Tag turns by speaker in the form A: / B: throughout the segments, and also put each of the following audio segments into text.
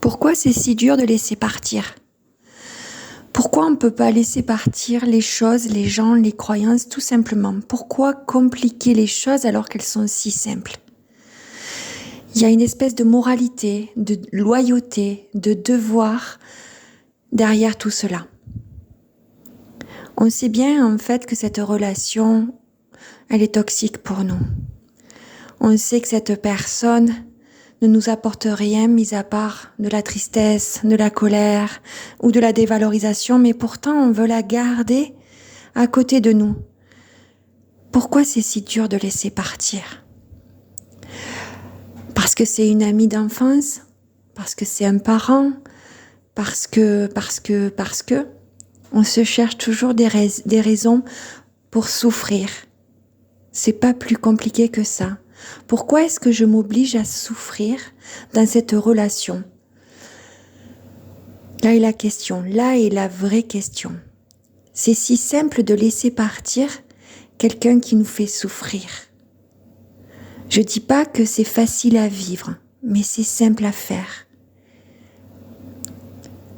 A: Pourquoi c'est si dur de laisser partir? Pourquoi on ne peut pas laisser partir les choses, les gens, les croyances, tout simplement? Pourquoi compliquer les choses alors qu'elles sont si simples? Il y a une espèce de moralité, de loyauté, de devoir derrière tout cela. On sait bien en fait que cette relation, elle est toxique pour nous. On sait que cette personne ne nous apporte rien mis à part de la tristesse, de la colère ou de la dévalorisation, mais pourtant on veut la garder à côté de nous. Pourquoi c'est si dur de laisser partir? Parce que c'est une amie d'enfance, parce que c'est un parent, parce que, on se cherche toujours des raisons pour souffrir. C'est pas plus compliqué que ça. Pourquoi est-ce que je m'oblige à souffrir dans cette relation? Là est la question, là est la vraie question. C'est si simple de laisser partir quelqu'un qui nous fait souffrir. Je dis pas que c'est facile à vivre, mais c'est simple à faire.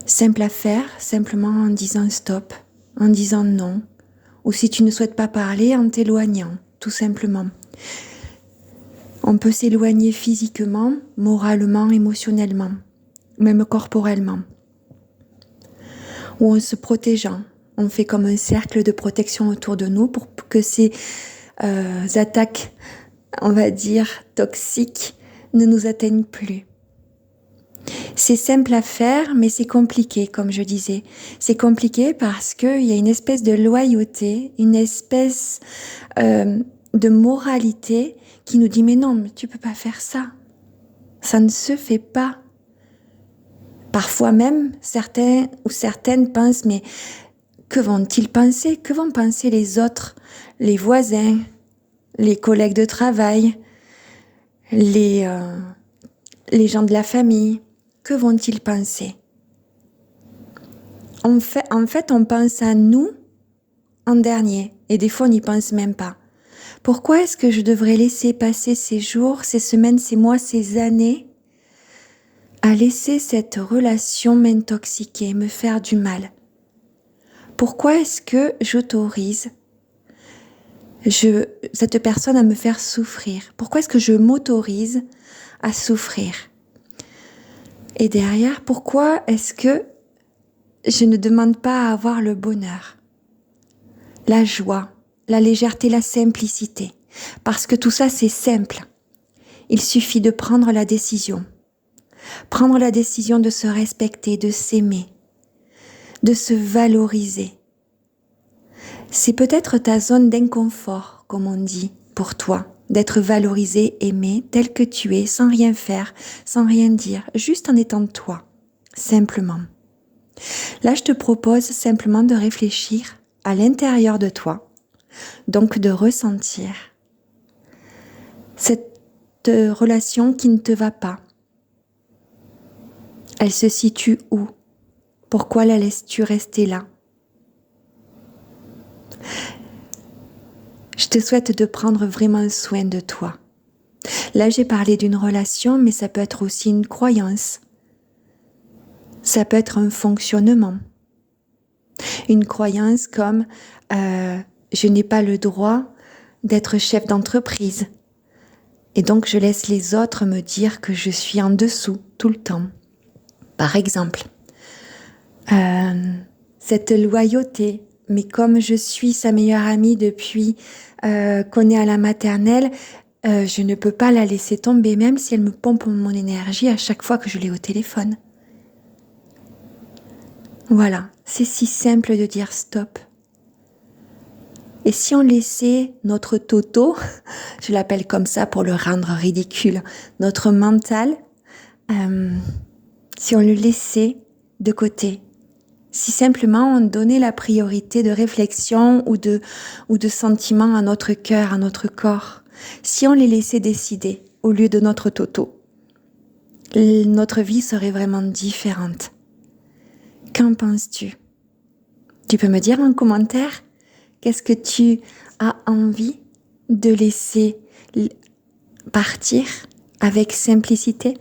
A: Simple à faire, simplement en disant stop, en disant non, ou si tu ne souhaites pas parler, en t'éloignant, tout simplement. On peut s'éloigner physiquement, moralement, émotionnellement, même corporellement. Ou en se protégeant. On fait comme un cercle de protection autour de nous pour que ces attaques, on va dire, toxiques, ne nous atteignent plus. C'est simple à faire, mais c'est compliqué, comme je disais. C'est compliqué parce qu'il y a une espèce de loyauté, une espèce de moralité qui nous dit « Mais non, mais tu peux pas faire ça. Ça ne se fait pas. » Parfois même, certains ou certaines pensent « Mais que vont-ils penser? Que vont penser les autres, les voisins, les collègues de travail, les gens de la famille? Que vont-ils penser? » En fait, on pense à nous en dernier, et des fois on n'y pense même pas. Pourquoi est-ce que je devrais laisser passer ces jours, ces semaines, ces mois, ces années à laisser cette relation m'intoxiquer, me faire du mal? Pourquoi est-ce que j'autorise cette personne à me faire souffrir? Pourquoi est-ce que je m'autorise à souffrir? Et derrière, pourquoi est-ce que je ne demande pas à avoir le bonheur, la joie, la légèreté, la simplicité? Parce que tout ça, c'est simple. Il suffit de prendre la décision. Prendre la décision de se respecter, de s'aimer, de se valoriser. C'est peut-être ta zone d'inconfort, comme on dit, pour toi, d'être valorisé, aimé, tel que tu es, sans rien faire, sans rien dire, juste en étant toi, simplement. Là, je te propose simplement de réfléchir à l'intérieur de toi, donc de ressentir cette relation qui ne te va pas. Elle se situe où? Pourquoi la laisses-tu rester là? Je te souhaite de prendre vraiment soin de toi. Là, j'ai parlé d'une relation, mais ça peut être aussi une croyance. Ça peut être un fonctionnement. Une croyance comme je n'ai pas le droit d'être chef d'entreprise. Et donc, je laisse les autres me dire que je suis en dessous tout le temps. Par exemple, cette loyauté, mais comme je suis sa meilleure amie depuis qu'on est à la maternelle, je ne peux pas la laisser tomber, même si elle me pompe mon énergie à chaque fois que je l'ai au téléphone. Voilà, c'est si simple de dire stop. Et si on laissait notre toto, je l'appelle comme ça pour le rendre ridicule, notre mental, si on le laissait de côté, si simplement on donnait la priorité de réflexion ou de sentiments à notre cœur, à notre corps, si on les laissait décider au lieu de notre toto, notre vie serait vraiment différente. Qu'en penses-tu? Tu peux me dire en commentaire qu'est-ce que tu as envie de laisser partir avec simplicité?